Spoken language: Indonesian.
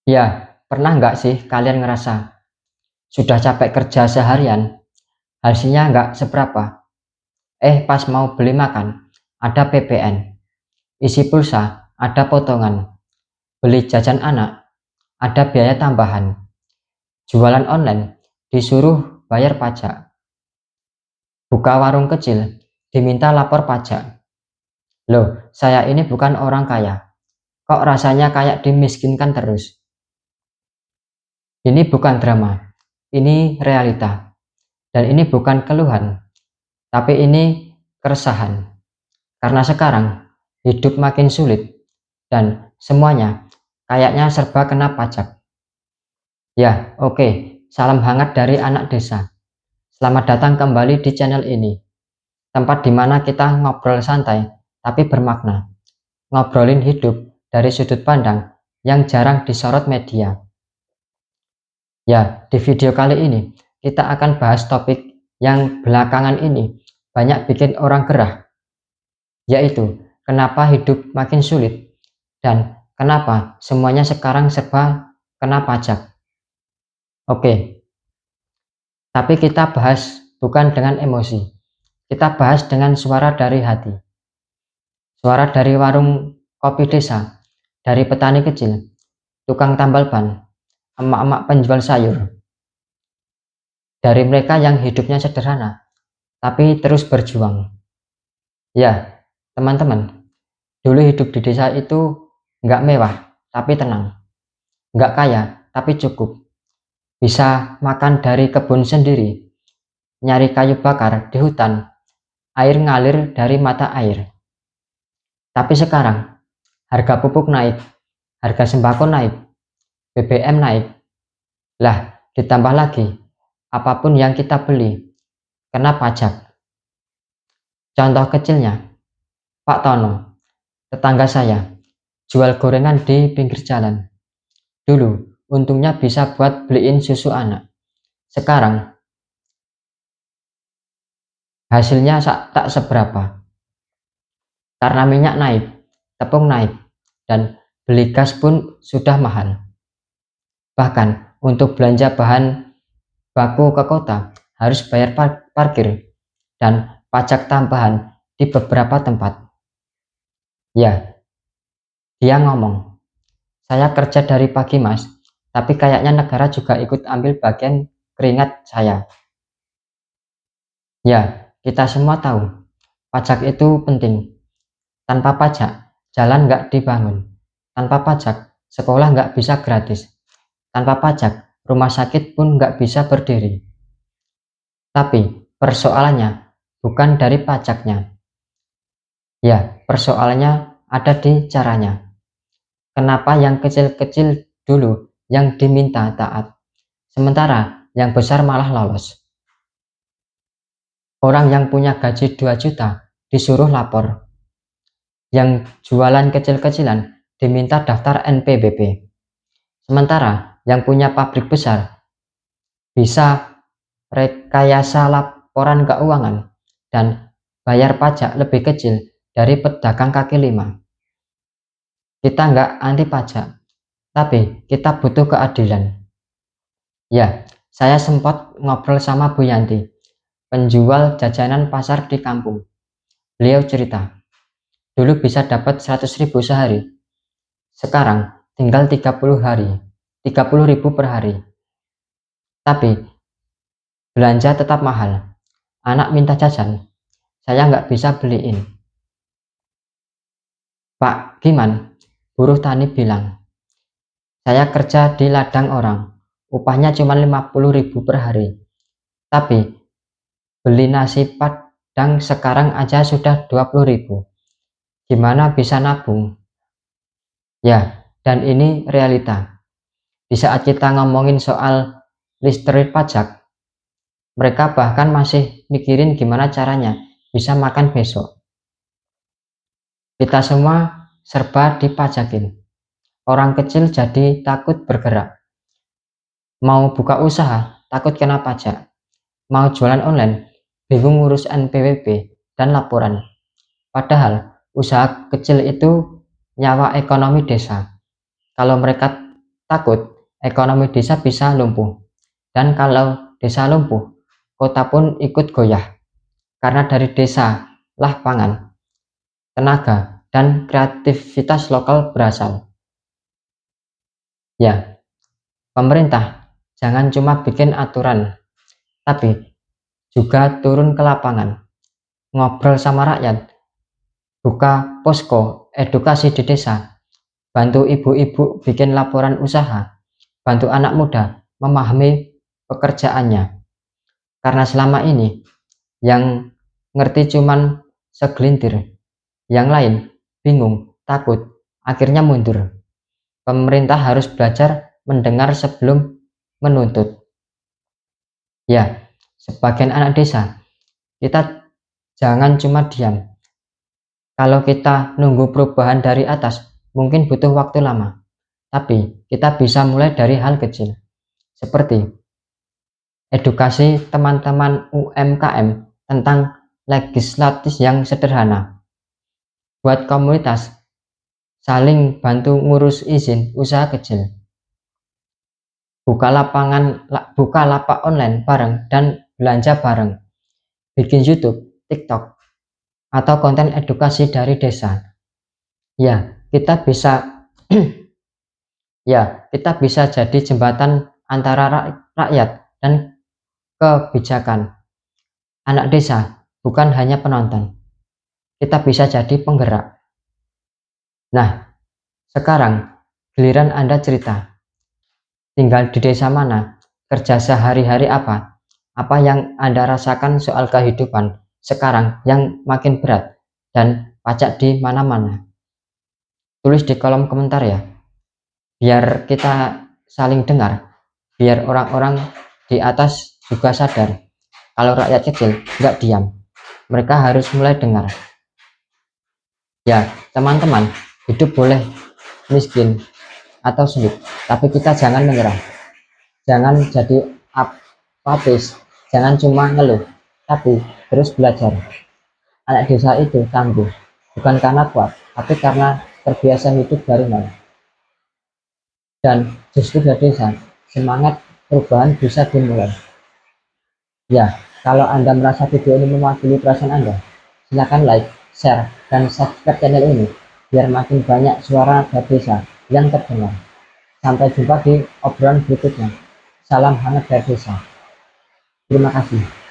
Ya, pernah nggak sih kalian ngerasa sudah capek kerja seharian, hasilnya nggak seberapa? Pas mau beli makan, ada PPN, isi pulsa, ada potongan, beli jajan anak, ada biaya tambahan, jualan online, disuruh bayar pajak, buka warung kecil, diminta lapor pajak. Loh, saya ini bukan orang kaya, kok rasanya kayak dimiskinkan terus? Ini bukan drama, ini realita, dan ini bukan keluhan, tapi ini keresahan. Karena sekarang hidup makin sulit dan semuanya kayaknya serba kena pajak. Ya, oke. Salam hangat dari anak desa. Selamat datang kembali di channel ini. Tempat di mana kita ngobrol santai tapi bermakna. Ngobrolin hidup dari sudut pandang yang jarang disorot media. Ya, di video kali ini kita akan bahas topik yang belakangan ini banyak bikin orang gerah, yaitu kenapa hidup makin sulit dan kenapa semuanya sekarang serba kena pajak. Oke, tapi kita bahas bukan dengan emosi, kita bahas dengan suara dari hati, suara dari warung kopi desa, dari petani kecil, tukang tambal ban, emak-emak penjual sayur, dari mereka yang hidupnya sederhana tapi terus berjuang. Ya, teman-teman, dulu hidup di desa itu nggak mewah tapi tenang, nggak kaya tapi cukup, bisa makan dari kebun sendiri, nyari kayu bakar di hutan, air ngalir dari mata air. Tapi sekarang, harga pupuk naik, harga sembako naik, BBM naik. Lah, ditambah lagi, apapun yang kita beli, kena pajak. Contoh kecilnya, Pak Tono, tetangga saya, jual gorengan di pinggir jalan. Dulu, untungnya bisa buat beliin susu anak. Sekarang, hasilnya tak seberapa. Karena minyak naik, tepung naik, dan beli gas pun sudah mahal. Bahkan untuk belanja bahan baku ke kota harus bayar parkir dan pajak tambahan di beberapa tempat. Ya, dia ngomong, saya kerja dari pagi mas, tapi kayaknya negara juga ikut ambil bagian keringat saya. Ya, kita semua tahu, pajak itu penting. Tanpa pajak, jalan nggak dibangun. Tanpa pajak, sekolah nggak bisa gratis. Tanpa pajak, rumah sakit pun nggak bisa berdiri. Tapi persoalannya bukan dari pajaknya. Ya, persoalannya ada di caranya. Kenapa yang kecil-kecil dulu yang diminta taat, sementara yang besar malah lolos? Orang yang punya gaji 2 juta disuruh lapor. Yang jualan kecil-kecilan diminta daftar NPWP. Sementara yang punya pabrik besar bisa rekayasa laporan keuangan dan bayar pajak lebih kecil dari pedagang kaki lima. Kita nggak anti pajak, tapi kita butuh keadilan. Ya, saya sempat ngobrol sama Bu Yanti, penjual jajanan pasar di kampung. Beliau cerita, dulu bisa dapat 100.000 sehari, sekarang tinggal 30.000 per hari. Tapi belanja tetap mahal. Anak minta jajan, saya nggak bisa beliin. Pak Giman, buruh tani bilang, saya kerja di ladang orang, upahnya cuma 50.000 per hari. Tapi beli nasi padang sekarang aja sudah 20.000. Gimana bisa nabung? Ya, dan ini realita. Di saat kita ngomongin soal listrik pajak, mereka bahkan masih mikirin gimana caranya bisa makan besok. Kita semua serba dipajakin. Orang kecil jadi takut bergerak. Mau buka usaha, takut kena pajak. Mau jualan online, bingung ngurus NPWP dan laporan. Padahal usaha kecil itu nyawa ekonomi desa. Kalau mereka takut ekonomi desa bisa lumpuh. Dan kalau desa lumpuh, kota pun ikut goyah. Karena dari desa lah pangan, tenaga, dan kreativitas lokal berasal. Ya, pemerintah jangan cuma bikin aturan, tapi juga turun ke lapangan, ngobrol sama rakyat, buka posko edukasi di desa, bantu ibu-ibu bikin laporan usaha, bantu anak muda memahami pekerjaannya. Karena selama ini yang ngerti cuman segelintir, yang lain bingung, takut, akhirnya mundur. Pemerintah harus belajar mendengar sebelum menuntut. Ya, sebagian anak desa, kita jangan cuma diam. Kalau kita nunggu perubahan dari atas, mungkin butuh waktu lama. Tapi kita bisa mulai dari hal kecil, seperti edukasi teman-teman UMKM tentang legislatif yang sederhana. Buat komunitas, saling bantu ngurus izin usaha kecil. Buka lapak online bareng dan belanja bareng. Bikin YouTube, TikTok, atau konten edukasi dari desa. Ya, kita bisa kita bisa jadi jembatan antara rakyat dan kebijakan. Anak desa bukan hanya penonton. Kita bisa jadi penggerak. Nah, sekarang giliran Anda cerita. Tinggal di desa mana? Kerja sehari-hari apa? Apa yang Anda rasakan soal kehidupan sekarang yang makin berat dan pajak di mana-mana? Tulis di kolom komentar ya. Biar kita saling dengar. Biar orang-orang di atas juga sadar. Kalau rakyat kecil nggak diam. Mereka harus mulai dengar. Ya, teman-teman, hidup boleh miskin atau sulit, tapi kita jangan menyerah. Jangan jadi apatis, jangan cuma ngeluh, tapi terus belajar. Anak desa itu tangguh, bukan karena kuat, tapi karena terbiasa hidup dari nol. Dan justru dari desa, semangat perubahan bisa dimulai. Ya, kalau Anda merasa video ini mewakili perasaan Anda, silakan like, share, dan subscribe channel ini, biar makin banyak suara dari desa yang terdengar. Sampai jumpa di obrolan berikutnya. Salam hangat dari desa. Terima kasih.